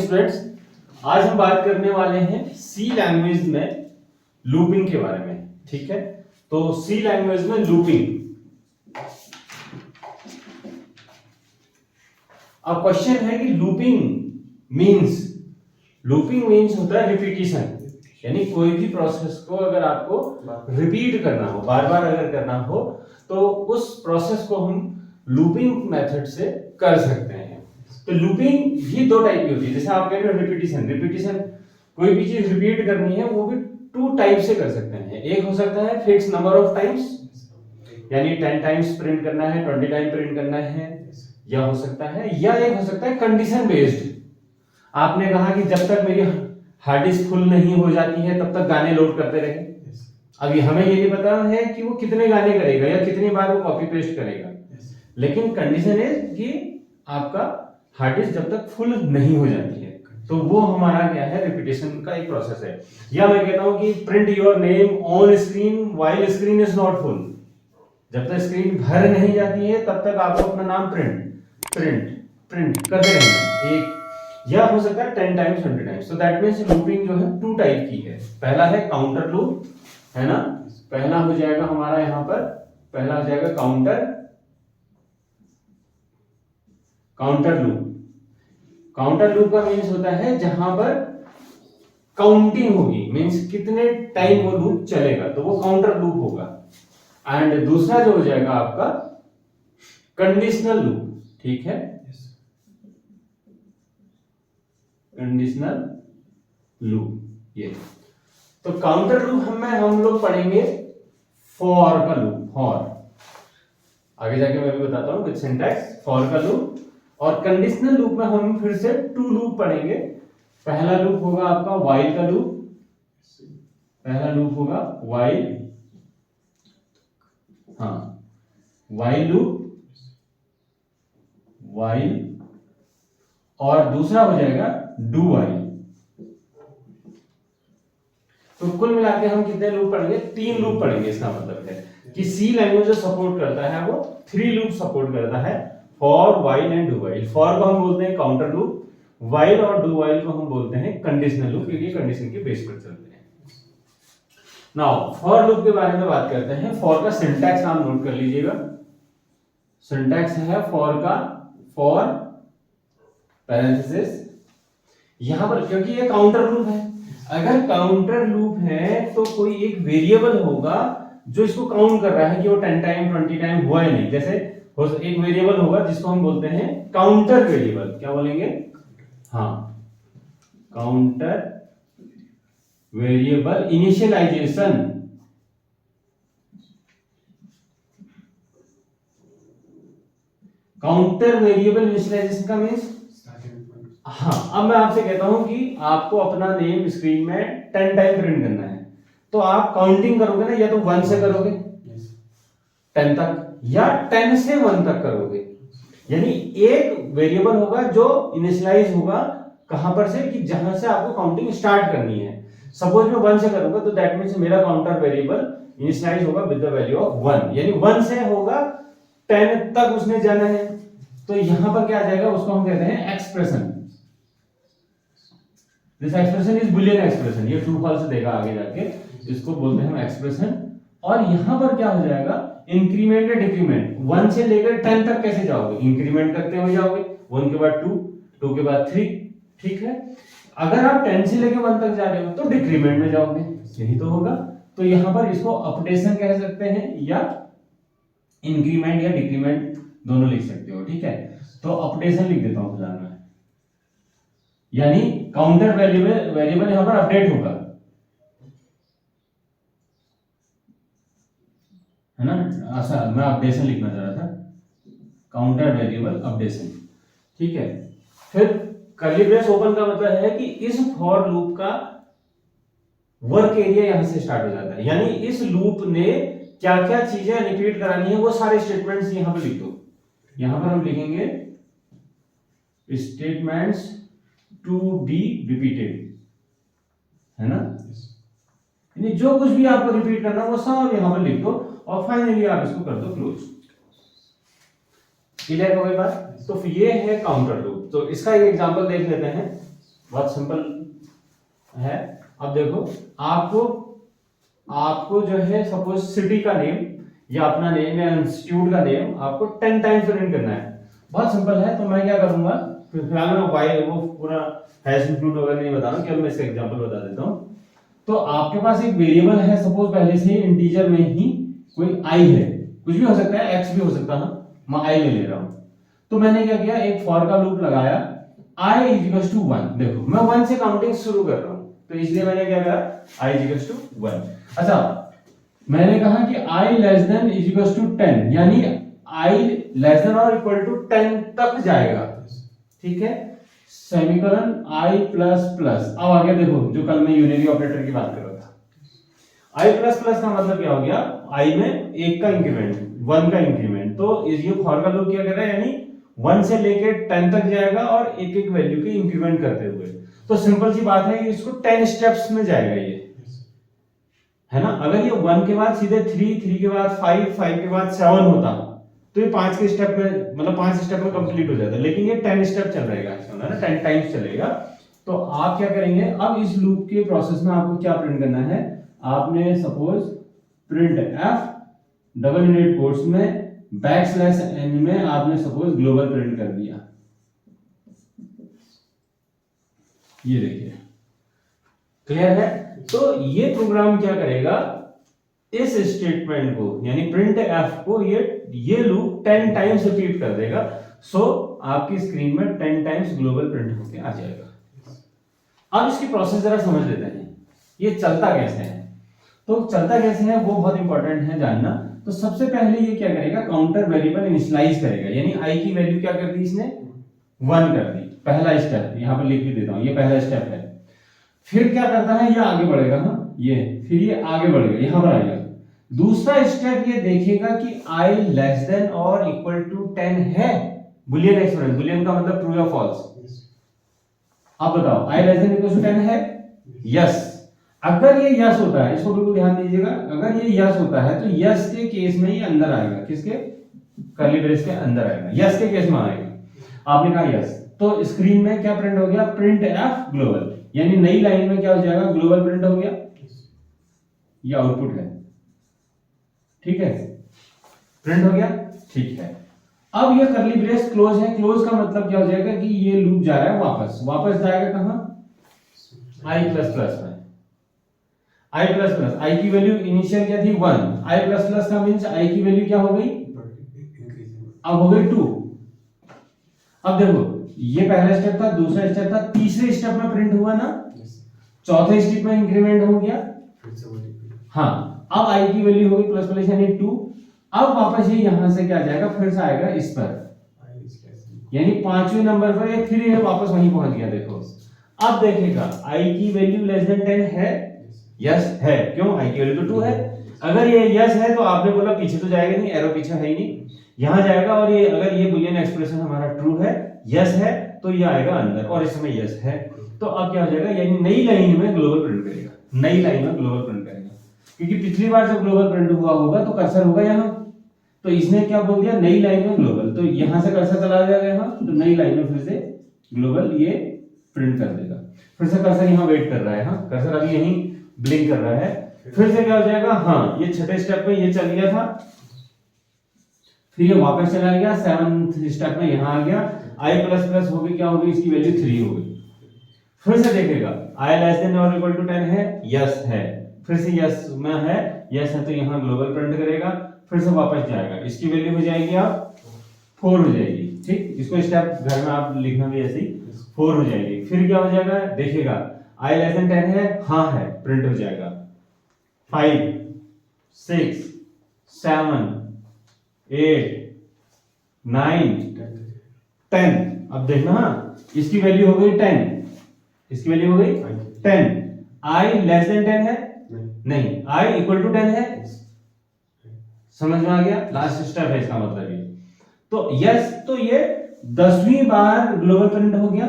Students, आज हम बात करने वाले हैं सी लैंग्वेज में लूपिंग के बारे में। ठीक है, तो सी लैंग्वेज में लूपिंग। अब क्वेश्चन है कि लूपिंग मीन्स होता है रिपीटिशन, यानी कोई भी प्रोसेस को अगर आपको रिपीट करना हो, बार बार अगर करना हो, तो उस प्रोसेस को हम लूपिंग मेथड से कर सकते हैं। तो लूपिंग भी दो टाइप की होती है। जैसे आप कह रहे हो रिपीटिशन, कोई भी चीज रिपीट करनी है वो भी टू टाइप से कर सकते हैं। एक हो सकता है फिक्स नंबर ऑफ टाइम्स, यानी 10 टाइम्स प्रिंट करना है, 20 टाइम प्रिंट करना है, या हो सकता है कंडीशन बेस्ड। आपने कहा कि जब तक मेरी हार्ड डिस्क फुल नहीं हो जाती है तब तक गाने लोड करते रहे। अभी हमें ये नहीं पता है कि वो कितने गाने करेगा या कितनी बार वो कॉपी पेस्ट करेगा, लेकिन कंडीशन है कि आपका हार्ड डिस्क जब तक फुल नहीं हो जाती है, तो वो हमारा क्या है, रिपीटिशन का एक प्रोसेस है। या मैं कहता हूं कि print your name on screen while screen is not full. जब तक स्क्रीन भर नहीं जाती है तब तक आपको अपना नाम प्रिंट करते रहना। एक या हो सकता है 10 times 20 times. So that means looping जो है टू टाइप की है। पहला है काउंटर लूप, है ना, पहला हो जाएगा हमारा यहां पर, पहला हो जाएगा काउंटर लूप का मीन्स होता है जहां पर काउंटिंग होगी, मीन्स कितने टाइम वो लूप चलेगा, तो वो काउंटर लूप होगा। एंड दूसरा जो हो जाएगा आपका कंडीशनल लूप। ठीक है, कंडीशनल लूप। ये तो काउंटर लूप हम लोग पढ़ेंगे फॉर का लूप, आगे जाके मैं भी बताता हूं विद सिंटैक्स, फॉर का लूप। और कंडीशनल लूप में हम फिर से टू लूप पढ़ेंगे। पहला लूप होगा आपका व्हाइल का लूप, व्हाइल लूप, और दूसरा हो जाएगा डू व्हाइल। तो कुल मिला के हम कितने लूप पढ़ेंगे? 3 लूप पढ़ेंगे। इसका मतलब है कि सी लैंग्वेज जो सपोर्ट करता है वो 3 लूप सपोर्ट करता है, for, while and do while. For को हम बोलते हैं काउंटर लूप, व्हाइल और डू व्हाइल को हम बोलते हैं कंडीशनल लूप, क्योंकि कंडीशन के बेस पर चलते हैं। नाउ फॉर लूप के बारे में बात करते हैं। फॉर का सिंटैक्स आप नोट कर लीजिएगा। सिंटैक्स है फॉर का, फॉर पैरेंथेसिस, यहां पर क्योंकि ये काउंटर लूप है, अगर काउंटर लूप है तो कोई एक वेरिएबल होगा जो इसको काउंट कर रहा है कि वो 10 टाइम 20 टाइम हुआ है नहीं। जैसे एक वेरिएबल होगा जिसको हम बोलते हैं काउंटर वेरिएबल। क्या बोलेंगे? Counter variable initialization. Counter variable initialization का मींस, अब मैं आपसे कहता हूं कि आपको अपना नेम स्क्रीन में 10 टाइम प्रिंट करना है, तो आप काउंटिंग करोगे ना, या तो 1 से करोगे 10 तक, या 10 से 1 तक करोगे। यानी एक वेरिएबल होगा जो इनिशियलाइज होगा कहां पर से, कि जहां से आपको काउंटिंग स्टार्ट करनी है। सपोज मैं 1 से करूंगा तो दैट मींस मेरा काउंटर वेरिएबल इनिशियलाइज होगा विद द वैल्यू ऑफ 1, यानी 1 से होगा 10 तक उसने जाना है। तो यहां पर क्या आ जाएगा, उसको हम कहते हैं expression. This expression is Boolean expression. ये ट्रू फॉल्स देगा आगे जाके, इसको बोलते हैं हम एक्सप्रेशन। और यहां पर क्या हो जाएगा, इंक्रीमेंट या डिक्रीमेंट। 1 से लेकर 10 तक कैसे जाओगे? इंक्रीमेंट करते हुए जाओगे, 1 के बाद 2, 2 के बाद 3। ठीक है, अगर आप 10 से लेकर 1 तक जा रहे हो तो डिक्रीमेंट में जाओगे, यही तो होगा। तो यहां पर इसको अपडेशन कह सकते हैं, या इंक्रीमेंट या डिक्रीमेंट दोनों लिख सकते हो। ठीक है, तो अपडेशन लिख देता हूं फिलहाल मैं, यानी काउंटर वेरिएबल यहां पर अपडेट होगा, है ना। अच्छा, मैं अपडेशन लिखना चाह रहा था, काउंटर वेरिएबल अपडेशन। ठीक है, फिर कर्ली ब्रेस ओपन का मतलब है कि इस फॉर लूप का वर्क एरिया यहां से स्टार्ट हो जाता है, यानी इस लूप ने क्या क्या चीजें रिपीट करानी है वो सारे स्टेटमेंट्स यहां पर लिख दो। यहां पर हम लिखेंगे स्टेटमेंट्स टू बी रिपीटेड, है ना। यानी जो कुछ भी आपको रिपीट करना वो सब यहां पर लिख दो, और फाइनली आप इसको कर दो क्लोज। क्लियर हो गई बात? तो ये है काउंटर लूप। तो इसका एक एग्जांपल देख लेते हैं। बहुत सिंपल है। अब देखो आपको जो है सपोज सिटी का नेम या अपना नेम या इंस्टीट्यूट का नेम आपको 10 टाइम्स प्रिंट करना है। बहुत सिंपल है। तो मैं क्या करूंगा, फिलहाल मैं वाई वो पूरा हैश इंक्लूड वगैरह नहीं बता रहा हूं, केवल मैं इसका एग्जांपल बता देता हूं। तो आपके पास एक वेरिएबल है, सपोज पहले से ही इंटीजर में ही कोई आई है, कुछ भी हो सकता है, एक्स भी हो सकता है, मैं आई ले रहा हूं। तो मैंने क्या किया, एक फॉर का लूप लगाया, i इक्वल्स टू 1। देखो मैं 1 से काउंटिंग शुरू कर रहा हूं, तो इसलिए मैंने क्या करा, i इक्वल्स टू 1। अच्छा, मैंने कहा कि i less than equals to 10, यानी i लेस देन और इक्वल टू 10 तक जाएगा, ठीक है। Semicolon i plus plus. अब आगे देखो, जो कल मैं यूनिटी ऑपरेटर की बात कर रहा था, i प्लस प्लस का मतलब क्या हो गया, i में 1 का इंक्रीमेंट, 1 का इंक्रीमेंट। तो ये फॉर का लूप क्या कर रहा है, यानी 1 से लेके 10 तक जाएगा और एक एक वैल्यू की इंक्रीमेंट करते हुए। तो सिंपल सी बात है, इसको 10 स्टेप्स में जाएगा ये, है ना। अगर ये 1 के बाद सीधे 3, 3 के बाद 5, 5 के बाद 7 होता तो ये 5 के स्टेप में, मतलब 5 स्टेप में कंप्लीट हो जाता, लेकिन ये 10 स्टेप चल रहेगा, है ना, 10 टाइम्स चलेगा। तो आप क्या करेंगे, अब इस लूप के प्रोसेस में आपको क्या प्रिंट करना है, आपने suppose print f double inverted quotes में \n में आपने सपोज ग्लोबल प्रिंट कर दिया। ये देखिए, क्लियर है। तो ये प्रोग्राम क्या करेगा, इस स्टेटमेंट को यानी प्रिंट f को ये लूप 10 टाइम्स रिपीट कर देगा। सो आपकी स्क्रीन में 10 टाइम्स ग्लोबल प्रिंट होके आ जाएगा। अब इसकी प्रोसेस जरा समझ लेते हैं, ये चलता कैसे है। तो चलता कैसे है वो बहुत इंपॉर्टेंट है जानना। तो सबसे पहले ये क्या करेगा, काउंटर वेरिएबल इनिशियलाइज करेगा, यानी i की वैल्यू क्या कर दी इसने, 1 कर दी। पहला स्टेप यहां पर लिख भी देता हूं, ये पहला स्टेप है। फिर क्या करता है, ये आगे बढ़ेगा, हाँ ये, फिर ये आगे बढ़ेगा, यहां पर आएगा। दूसरा स्टेप ये देखेगा कि i लेस देन और इक्वल टू 10 है, बुलियन एक्सप्रेशन, बुलियन का मतलब ट्रू या फॉल्स। अब बताओ i less than equal to 10 है, यस। अगर ये यस होता है, इसको बिल्कुल ध्यान दीजिएगा, अगर ये यस होता है तो यस के केस में ये अंदर आएगा, किसके, कर्ली ब्रेस के अंदर आएगा, यस के केस में आएगा। आपने कहा यस, तो स्क्रीन में क्या प्रिंट हो गया, प्रिंट f ग्लोबल, यानी नई लाइन में क्या हो जाएगा, ग्लोबल प्रिंट हो गया, ये आउटपुट है, ठीक है, प्रिंट हो गया, ठीक है। अब ये कर्ली ब्रेस क्लोज है, क्लोज का मतलब क्या हो जाएगा कि ये लूप जा रहा है वापस जाएगा कहां, i प्लस प्लस में, i प्लस प्लस, i की वैल्यू इनिशियल क्या थी 1, i प्लस प्लस का मींस i की वैल्यू क्या हो गई, अब हो गई 2। अब देखो, ये पहला स्टेप था, दूसरा स्टेप था, तीसरे स्टेप में प्रिंट हुआ ना, चौथे स्टेप में इंक्रीमेंट हो गया, हाँ। अब i की वैल्यू हो गई प्लस प्लस यानी 2। अब वापस ये यहां से क्या आ जाएगा, फिर से आएगा इस पर, यानी 5वें नंबर पर ये फिर ये वापस वहीं पहुंच गया। देखो अब देखेगा i की वैल्यू लेस देन 10 है, यस है, क्यों, i की वैल्यू तो 2 है। अगर ये यस है तो आपने बोला पीछे तो जाएगा नहीं, एरो पीछे है ही नहीं, यहां जाएगा। और ये अगर ये बुलियन एक्सप्रेशन हमारा ट्रू है, यस है, तो ये आएगा अंदर, और इस समय यस है। तो अब क्या हो जाएगा, यानी नई लाइन में ग्लोबल प्रिंट करेगा, नई लाइन में ग्लोबल प्रिंट करेगा, क्योंकि पिछली बार जब ग्लोबल प्रिंट हुआ होगा तो कर्सर होगा यहाँ, तो इसने क्या बोल दिया, नई लाइन में ग्लोबल, तो यहां से कर्सर चला जाएगा यहाँ, तो नई लाइन में फिर से ग्लोबल ये प्रिंट कर देगा। फिर से कर्सर यहाँ वेट कर रहा है, हाँ कर्सर अभी यहीं ब्लिंक कर रहा है, फिर से क्या हो जाएगा, हाँ ये छठे स्टेप में ये चल गया था, फिर ये वापस चला गया, 7th स्टेप में यहाँ आ गया, i प्लस प्लस हो गई, क्या हो गई, इसकी वैल्यू 3 हो गई। फिर से देखेगा i लेस देन और इक्वल टू 10 है, यस है, फिर से यस में है, यस है, तो यहाँ ग्लोबल प्रिंट करेगा, फिर से वापस जाएगा, इसकी वैल्यू हो जाएगी आप 4 हो जाएगी, ठीक। इसको स्टेप घर में आप लिखना भी ऐसे ही, 4 हो जाएगी। फिर क्या हो जाएगा, देखेगा i लेस देन 10 है, हाँ है, प्रिंट हो जाएगा, 5 6 7 8 9 10। अब देखना, इसकी वैल्यू हो गई 10, इसकी वैल्यू हो गई 10। i लेस देन 10 है, नहीं, i इक्वल टू 10 है, समझ में आ गया, लास्ट स्टेप है इसका मतलब ये। तो यस, तो ये 10वीं बार ग्लोबल प्रिंट हो गया,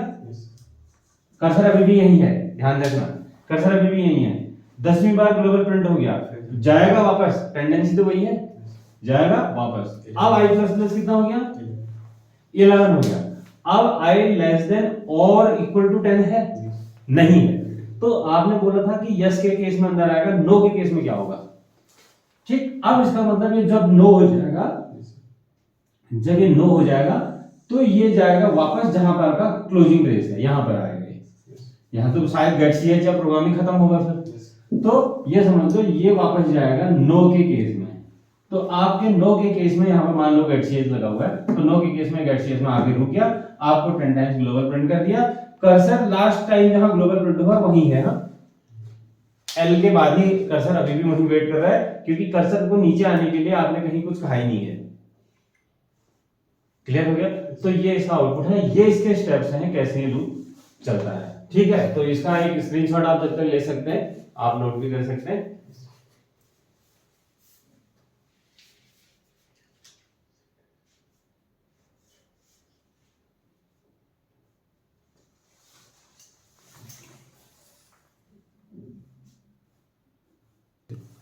कर्सर अभी भी यही है, ध्यान रखना, कर्सर अभी भी यही है, 10वीं बार ग्लोबल प्रिंट हो गया, जाएगा वापस, टेंडेंसी तो वही है, जाएगा वापस। अब i प्लस प्लस कितना हो गया, 11 हो गया। अब i लेस देन और इक्वल टू 10 है? नहीं है। तो आपने बोला था कि यस के केस में अंदर आएगा, नो के केस में क्या होगा? ठीक, अब इसका मतलब ये जब नो हो जाएगा, जब ये नो हो जाएगा तो ये जाएगा वापस जहां पर आपका क्लोजिंग ब्रेस है, यहां पर आएगा। यहां तो शायद गेट सी या प्रोग्रामिंग खत्म होगा फिर। तो ये समझ लो ये वापस जाएगा नो के केस में। तो आपके नो के केस में यहां पर मान लो गेट सी लगा हुआ है, तो नो के केस में गेट सी में आगे रुक गया, आपको 10 टाइम्स ग्लोबल प्रिंट कर दिया। कर्सर लास्ट टाइम जहां ग्लोबल प्रिंट हुआ वहीं है ना, एल के बाद ही कर्सर अभी भी वहीं वेट कर रहा है, क्योंकि कर्सर को नीचे आने के लिए आपने कहीं कुछ कहा ही नहीं है। क्लियर हो गया? तो ये इसका आउटपुट है, ये इसके स्टेप्स हैं कैसे ये लूप चलता है। ठीक है, तो इसका एक स्क्रीनशॉट आप जब तक ले सकते हैं, आप नोट भी कर सकते हैं।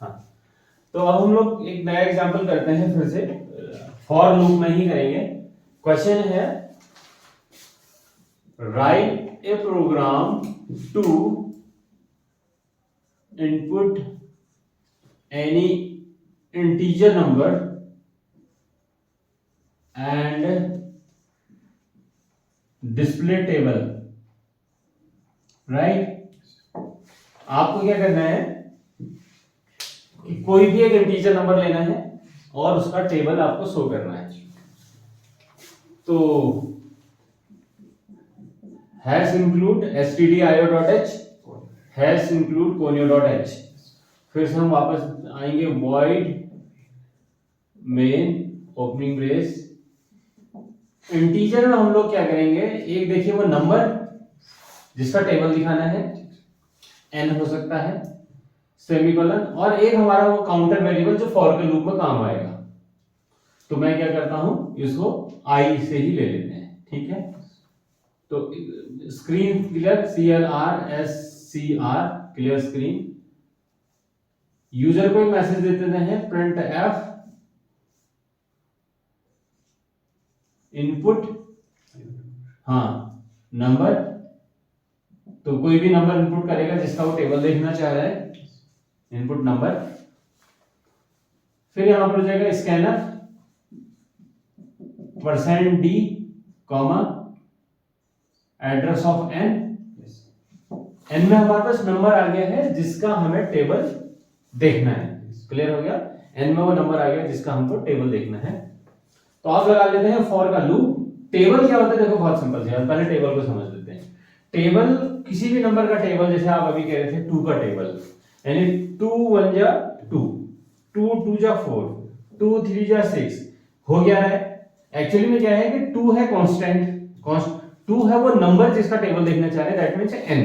हाँ, तो अब हम लोग एक नया एग्जांपल करते हैं, फिर से फॉर लूप में ही करेंगे। क्वेश्चन है write a program to input any integer number and display table. Right, आपको क्या करना है कि कोई भी एक इंटीजर नंबर लेना है और उसका टेबल आपको शो करना है। तो hash include stdio.h, hash include conio.h। फिर से हम वापस आएंगे void main opening brace. Integer में हम लोग क्या करेंगे, एक देखिए वो नंबर जिसका टेबल दिखाना है, n हो सकता है, सेमीकोलन, और एक हमारा वो काउंटर वेरिएबल जो फॉर के लूप में काम आएगा। तो मैं क्या करता हूं, इसको i से ही ले लेते हैं। ठीक है, तो screen clear, CLRSCR clear screen. User को एक मैसेज दे देते हैं प्रिंट एफ इनपुट, हाँ नंबर, तो कोई भी नंबर इनपुट करेगा जिसका वो टेबल देखना चाह रहा है, इनपुट नंबर। फिर यहां पर हो जाएगा scanner %d comma address of n। n में हमारे पास नंबर आ गया है जिसका हमें टेबल देखना है। क्लियर हो गया? n में वो नंबर आ गया जिसका हमको टेबल देखना है। तो आप लगा लेते हैं फॉर का लूप। टेबल क्या होता है, देखो बहुत सिंपल है, पहले टेबल को समझ लेते हैं। टेबल किसी भी नंबर का टेबल, जैसे आप अभी कह रहे थे 2 का टेबल, यानी 2 1 जा 2, 2 2 जा 4, 2 3 जा 6 हो गया है। एक्चुअली में क्या है कि 2 है कांस्टेंट, 2 है वो नंबर जिसका टेबल देखना चाह रहे हैं, दैट मींस n।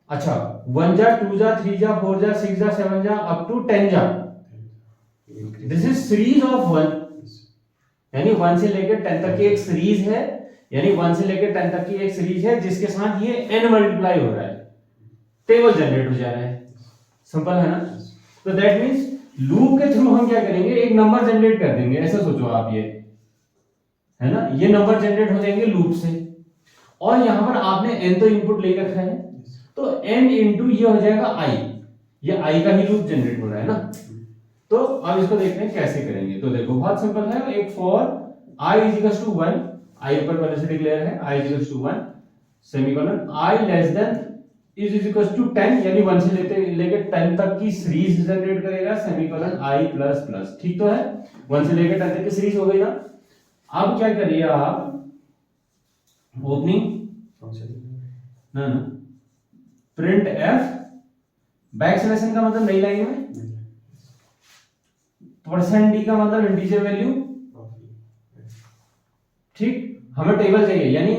अच्छा, 1 जा 2 जा 3 जा 4 जा 6 जा 7 जा अप टू 10 जा, दिस इज सीरीज ऑफ 1, यानी 1 से लेकर 10 तक की एक सीरीज है, यानी 1 से लेकर 10 तक की एक सीरीज है जिसके साथ ये n मल्टीप्लाई हो रहा है, टेबल जनरेट हो जा रहा है। सिंपल है ना? तो दैट मींस लूप के थ्रू हम क्या करेंगे, एक नंबर जनरेट कर देंगे। ऐसा सोचो आप, ये है ना, ये नंबर जनरेट हो जाएंगे लूप से, और यहां पर आपने n तो इनपुट ले रखा है, तो n इंटू ये हो जाएगा i, ये i का ही लूप जनरेट हो रहा है ना। तो अब इसको देखते हैं कैसे करेंगे। तो देखो बहुत सिंपल है, एक for i is equal to 1, i ऊपर पहले से डिक्लेयर है, i is equal to 1 semicolon, i less than is equal to 10, यानी 1 से लेकर 10 तक की सीरीज जनरेट करेगा, सेमीकोलन i प्लस प्लस। ठीक तो है, 1 से लेकर 10 तक की सीरीज हो गई ना। अब क्या करिए आप, ओपनिंग ना प्रिंट एफ बैक स्लैश का मतलब नई लाइन में, %d का मतलब इंटीजर वैल्यू। ठीक, हमें टेबल चाहिए, यानी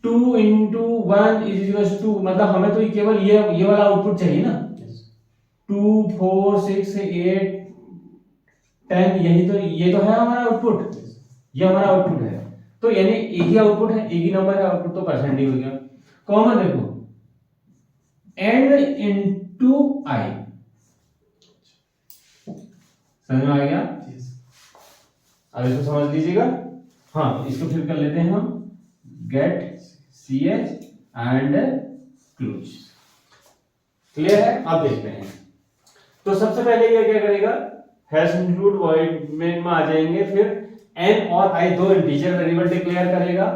2 इंटू 1 इज इक्वल टू, मतलब हमें तो केवल ये वाला आउटपुट चाहिए ना, 2 4 6 8 10, यही तो, ये तो है हमारा आउटपुट, ये हमारा आउटपुट है। तो यानी एक ही आउटपुट है, एक ही नंबर है आउटपुट, तो % हो गया। कॉमन देखो एंड इनटू i, समझ में आ गया? अब इसको समझ लीजिएगा। हाँ, इसको फिर कर लेते हैं हम get ch and close. Clear है? आप देखते हैं। तो सबसे पहले ये क्या करेगा, हैश इंक्लूड वॉइड में आ जाएंगे, फिर n और i दो इंटीजर वेरिएबल डिक्लेयर करेगा,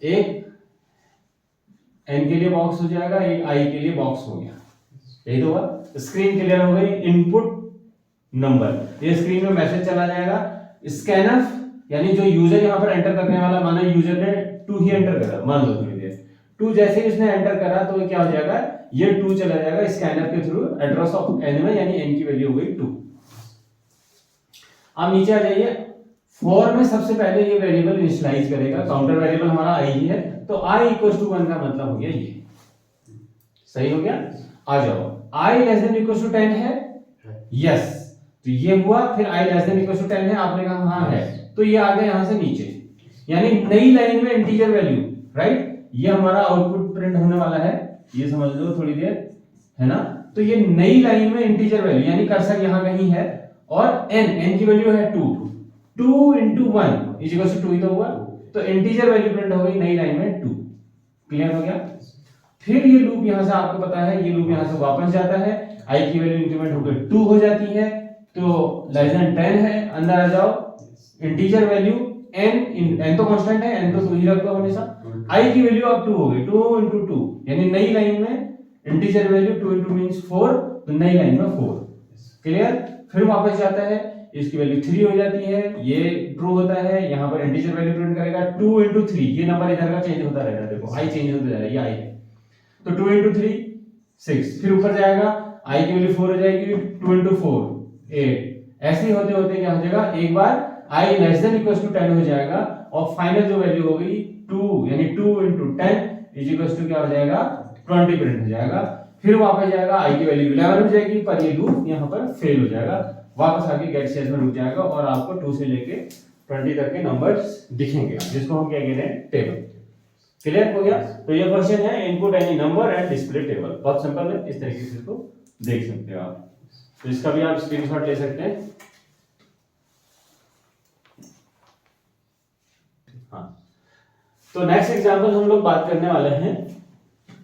एक n के लिए बॉक्स हो जाएगा, एक i के लिए बॉक्स हो गया। यही तो हुआ। स्क्रीन क्लियर हो गई। इनपुट नंबर, ये स्क्रीन में मैसेज चला जाएगा। स्कैनफ यानी जो यूजर यहाँ पर एंटर करने वाला, माना यूजर ने 2 ही एंटर करा, मान लो थोड़ी देर 2 जैसे ही उसने एंटर करा तो क्या हो जाएगा, ये 2 चला जाएगा स्कैनर के थ्रू एड्रेस ऑफ n में, यानी n की वैल्यू हो गई 2। अब नीचे आ जाइए। फॉर में सबसे पहले ये वेरिएबल इनिशियलाइज करेगा, काउंटर वेरिएबल हमारा i ही है, तो i इक्वल टू 1 का मतलब हो गया ये। सही हो गया? आ जाओ। i less than equal to 10 है, यस, तो ये हुआ। फिर i less than equal to 10 है, आपने कहा हाँ है, तो ये आ गया यहां से नीचे, यानी नई लाइन में इंटीजर वैल्यू, राइट? ये हमारा आउटपुट प्रिंट होने वाला है, ये समझ लो थोड़ी देर, है ना? तो ये नई लाइन में इंटीजर वैल्यू, यानी कर्सर यहां कहीं है, और n की वैल्यू है 2 into 1 इज इक्वल टू 2 ही तो हुआ, तो इंटीजर वैल्यू प्रिंट हो गई नई लाइन में 2। क्लियर हो गया? फिर ये लूप यहां से आपको पता है, ये लूप यहां से वापस जाता है, i की वैल्यू इंक्रीमेंट होकर 2 हो जाती है, तो लेस देन 10 है, अंदर आ जाओ, इंटीजर वैल्यू n तो कांस्टेंट है, n तो 2 ही रखो हमेशा, i की वैल्यू अब 2 हो गई, 2 into 2 यानी नई लाइन में इंटीजर वैल्यू 2 into मींस 4, तो नई लाइन में 4। क्लियर? फिर वापस जाता है, इसकी वैल्यू 3 हो जाती है, ये ट्रू होता है, यहां पर इंटीजर वैल्यू प्रिंट करेगा 2 into 3, ये नंबर इधर का चेंज होता रहेगा, देखो i चेंज होता जा रहा है, ये i है, तो 2 into 3 6, फिर ऊपर जाएगा, i की वैल्यू 4 हो जाएगी, 2 into 4 8, ऐसे ही होते होते क्या हो जाएगा, एक बार i less than equal to 10 हो जाएगा, और फाइनल जो वैल्यू हो गई 2, यानी 2 into 10 इज इक्वल टू क्या हो जाएगा, 20 प्रिंट हो जाएगा। फिर वापस जाएगा, i की वैल्यू 11 हो जाएगी, पर ये लूप यहाँ पर फेल हो जाएगा, वापस आके गेट ch में रुक जाएगा, और आपको 2 से लेके 20 तक के नंबर्स दिखेंगे, जिसको हम क्या कहते हैं, टेबल। क्लियर हो गया? तो ये क्वेश्चन है input any number and display table, बहुत सिंपल है, इस तरीके से इसको देख सकते हो आप। तो इसका भी आप स्क्रीनशॉट ले सकते हैं। हाँ, तो नेक्स्ट एग्जांपल हम लोग बात करने वाले हैं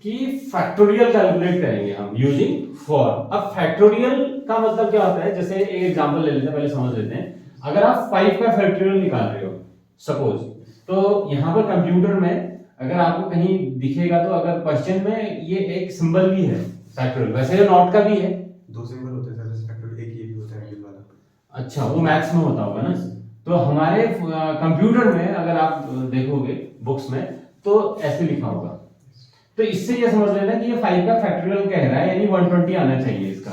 कि फैक्टोरियल कैलकुलेट करेंगे हम यूजिंग फॉर। अब फैक्टोरियल का मतलब क्या होता है, जैसे एक एग्जांपल ले लेते हैं, पहले समझ लेते हैं। अगर आप 5 का फैक्टोरियल निकाल रहे हो सपोज, तो यहाँ पर कंप्यूटर में अगर आपको कहीं दिखेगा, तो अगर क्वेश्चन में ये एक सिंबल भी है फैक्टोरियल, वैसे ये नॉट का भी है, 2 सिंबल होते हैं सर, फैक्टोरियल एक ही होता है एंगल वाला। अच्छा, वो मैथ्स में होता होगा ना। तो हमारे कंप्यूटर में अगर आप देखोगे बुक्स में, तो ऐसे लिखा होगा। तो इससे ये समझ लेना कि ये 5 का फैक्टोरियल कह रहा है, यानी 120 आना चाहिए इसका।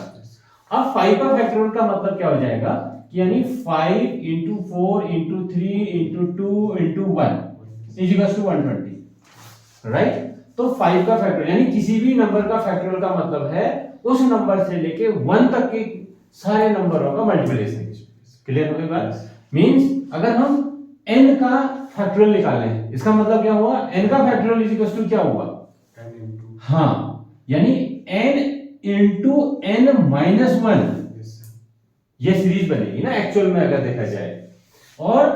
अब 5 का फैक्टोरियल का मतलब क्या हो जाएगा कि यानी 5 into 4 into 3 into 2 into 1 is equal to 120, right? तो 5 का फैक्टोरियल यानी किसी भी नंबर का फैक्टोरियल का मतलब है उस नंबर से लेके 1 तक के सारे नंबरों का मल्टीप्लिकेशन। क्लियर हो गई बात? मींस अगर हम n का फैक्टोरियल निकालें, इसका मतलब क्या हुआ, n का फैक्टोरियल इज इक्वल टू क्या हुआ, हाँ, यानी n into n minus 1, ये सीरीज बनेगी ना एक्चुअल में अगर देखा जाए। और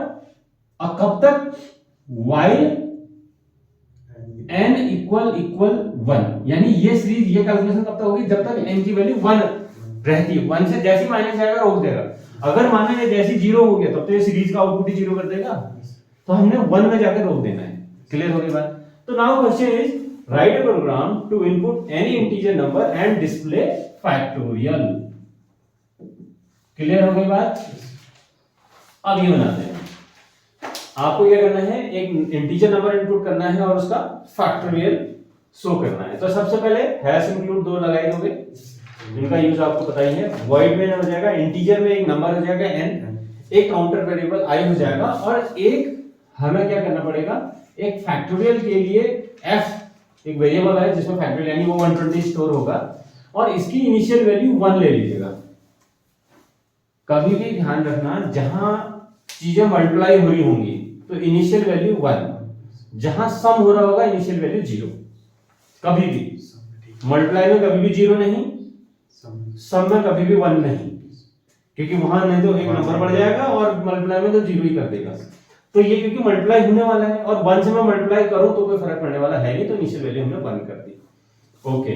कब तक, while n इक्वल 1, यानी ये सीरीज, ये कैलकुलेशन कब तक होगी, जब तक n की वैल्यू 1 रहती है। 1 से जैसे माइनस आएगा रोक देगा, अगर माने ये जैसे 0 हो गया तब तो ये सीरीज का आउटपुट ही 0 कर देगा, तो हमने 1 में जाकर रोक देना है। क्लियर हो गई बात? तो now question is right a program to input any integer number and display factorial। Clear हो गई बात? अब ये बनाते हैं, आपको क्या करना है, एक इंटीजर नंबर इनपुट करना है और उसका फैक्टोरियल शो करना है। तो सबसे पहले हैश इंक्लूड 2 लगाए दोगे, इनका यूज आपको पता ही है। वॉइड में हो जाएगा, इंटीजर में एक नंबर हो जाएगा n, एक काउंटर वेरिएबल i हो जाएगा, और एक हमें क्या करना पड़ेगा, एक फैक्टोरियल के लिए f एक वेरिएबल है जिसमें फैक्टोरियल यानी वो 120 स्टोर होगा, और इसकी इनिशियल वैल्यू 1 ले लीजिएगा। कभी भी ध्यान रखना, जहां चीजें मल्टीप्लाई हो रही होंगी तो इनिशियल वैल्यू 1, जहां सम हो रहा होगा इनिशियल वैल्यू 0। कभी भी मल्टीप्लाई में कभी भी 0 नहीं, सम में कभी भी 1 नहीं, क्योंकि वहां नहीं तो एक नंबर बढ़ जाएगा और मल्टीप्लाई में तो 0 ही कर देगा। तो ये क्योंकि मल्टीप्लाई होने वाला है और 1 से मैं मल्टीप्लाई करूं तो कोई फर्क पड़ने वाला है नहीं, तो इनिशियल वैल्यू हमने 1 कर दी। ओके,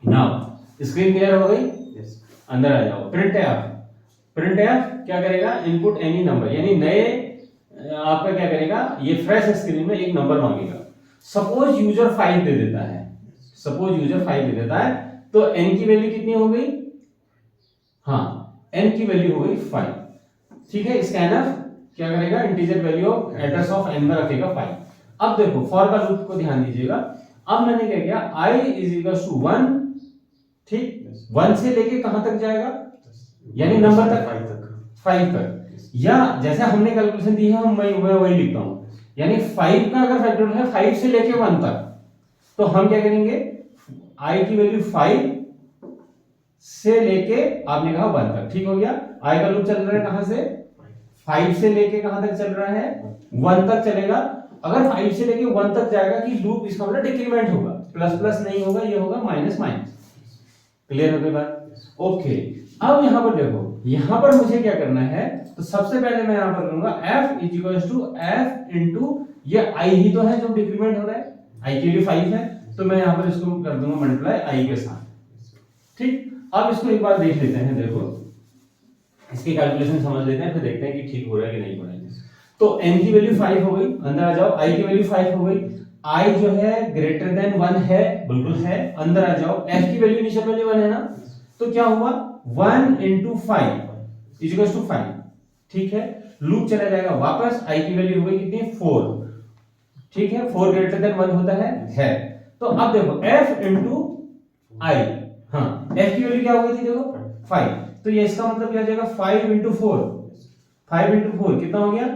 नाउ स्क्रीन क्लियर हो गई? Yes. अंदर आ जाओ। प्रिंट एफ, प्रिंट एफ क्या करेगा? इनपुट एनी नंबर, यानी नए आपका क्या करेगा? ये फ्रेश स्क्रीन में एक नंबर मांगेगा। सपोज यूजर 5 दे देता है, सपोज यूजर 5 दे देता है, तो n की वैल्यू कितनी हो गई? हाँ, n की वैल्यू हो गई 5। ठीक है, स्कैनर क्या करेगा? Integer value of address of n में रखेगा 5। अब देखो फॉर का लूप को ध्यान दीजिएगा। अब मैंने क्या किया? i इज इक्वल टू 1, ठीक, 1 से लेके कहां तक जाएगा? यानी नंबर तक, 5 तक, या जैसे हमने कैलकुलेशन दी है मैं वही लिखता हूं। यानी 5 का अगर फैक्टोरियल है 5 से लेके 1 तक, तो हम क्या करेंगे? i की वैल्यू 5 से लेके आपने कहा 1 तक, ठीक हो गया। i का लूप चल रहा है कहां से? 5 से लेके कहां तक चल रहा है? 1 तक चलेगा। अगर 5 से लेके 1 तक जाएगा कि लूप, इसका मतलब डिक्रीमेंट होगा, प्लस प्लस नहीं होगा, ये होगा माइनस माइनस। क्लियर हो गई बात? ओके, अब यहां पर देखो, यहां पर मुझे क्या करना है? तो सबसे पहले मैं यहां पर करूंगा f is equal to f into ये i ही तो है जो डिक्रीमेंट हो रहा है, i के लिए 5 है, तो मैं यहां पर इसको कर दूंगा मल्टीप्लाई i के साथ। ठीक, अब इसको एक बार देख लेते हैं। देखो इसकी कैलकुलेशन समझ लेते हैं, फिर देखते हैं कि ठीक हो रहा है कि नहीं हो रहा है। तो n की वैल्यू 5 हो गई, अंदर आ जाओ। i की वैल्यू 5 हो गई, i जो है ग्रेटर देन 1 है, बिल्कुल है, अंदर आ जाओ। f की वैल्यू इनिशियल वैल्यू 1 है ना, तो क्या हुआ? 1 into 5 इज इक्वल टू 5। ठीक है, लूप चला जाएगा वापस, i की वैल्यू हो गई कितनी? 4। ठीक है, 4 ग्रेटर देन 1 होता है। तो अब देखो f into i, हाँ, f की वैल्यू क्या हो गई थी? देखो 5, तो ये इसका मतलब क्या हो जाएगा? 5 into 4, 5 into 4 कितना हो गया?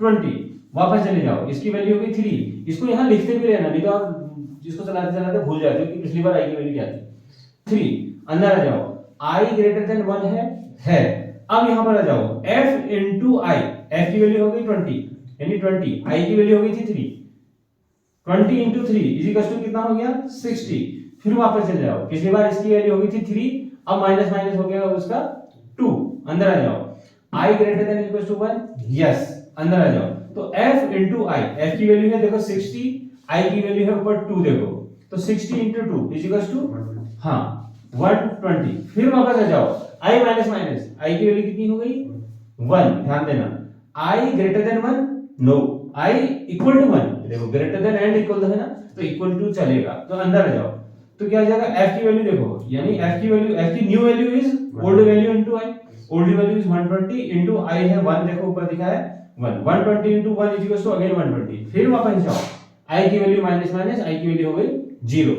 20। वापस चले जाओ, इसकी वैल्यू हो गई 3। इसको यहां लिखते भी रहना, नहीं तो आप जिसको चलाते चलाते भूल जाते हो कि पिछली बार i की वैल्यू क्या थी। 3, अंदर आ जाओ। i ग्रेटर देन 1 है। अब यहां पर आ जाओ, f into i, f की वैल्यू हो गई 20, यानी 20, i की वैल्यू हो गई थी 3, 20 into 3 इज इक्वल टू कितना हो गया? 60। फिर वापस चले जाओ, पिछली बार इसकी वैल्यू हो गई थी 3, अब माइनस माइनस हो गया उसका 2। अंदर आ जाओ, i greater than equal to 1, yes, अंदर आ जाओ। तो f into i, f की वैल्यू है देखो 60, i की वैल्यू है ऊपर 2, देखो तो 60 into 2 इज इक्वल टू, हाँ, 120। फिर वापस आ जाओ, i माइनस माइनस, i की वैल्यू कितनी हो गई? 1। ध्यान देना, i greater than 1, no, i equal to 1, देखो ग्रेटर देन एंड इक्वल है ना, तो इक्वल टू चलेगा। तो अंदर आ जाओ, तो क्या हो जाएगा? f की वैल्यू देखो, यानी f की वैल्यू, f की new value is old value into i, old value is 120 into i है 1, देखो ऊपर दिखा है 1, 120 into 1 is equal to again 120। फिर वापस जाओ, i की वैल्यू माइनस माइनस, i की वैल्यू हो गई 0।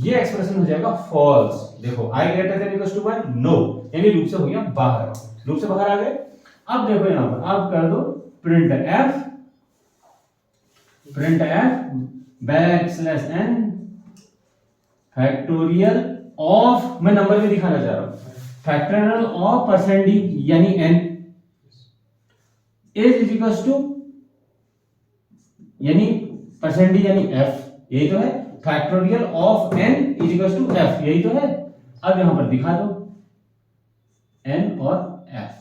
ये एक्सप्रेशन हो जाएगा फॉल्स। देखो i greater than equal to 1, no, यानी लूप से हो गया बाहर, लूप से बाहर आ गए। अब देखो यहां पर आप कर दो print f backslash n factorial of, मैं नंबर में दिखाना चाह रहा हूं, फैक्टोरियल ऑफ परसेंट d यानी n इज इक्वल टू, यानी परसेंट d यानी f, यही तो है, factorial of n is equal to f, यही तो है। अब यहां पर दिखा दो n और f,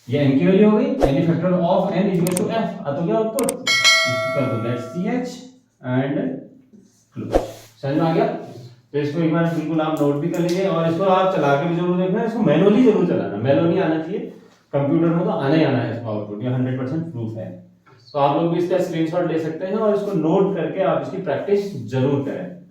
ये n की वैल्यू हो गई, यानी factorial of n is equal to f, आ तो क्या आउटपुट? इसको कर दो लेट्स ch एंड क्लोज। समझ में आ गया? तो इसको एक बार बिल्कुल आप नोट भी कर लीजिए, और इसको आप चला के भी जरूर देखना, इसको मैनुअली जरूर चलाना, मैनुअली आना चाहिए, कंप्यूटर में तो आना ही आना है इसका आउटपुट, ये 100% प्रूफ है। तो आप लोग भी इसका स्क्रीनशॉट ले सकते हैं और इसको नोट करके आप इसकी प्रैक्टिस जरूर करें।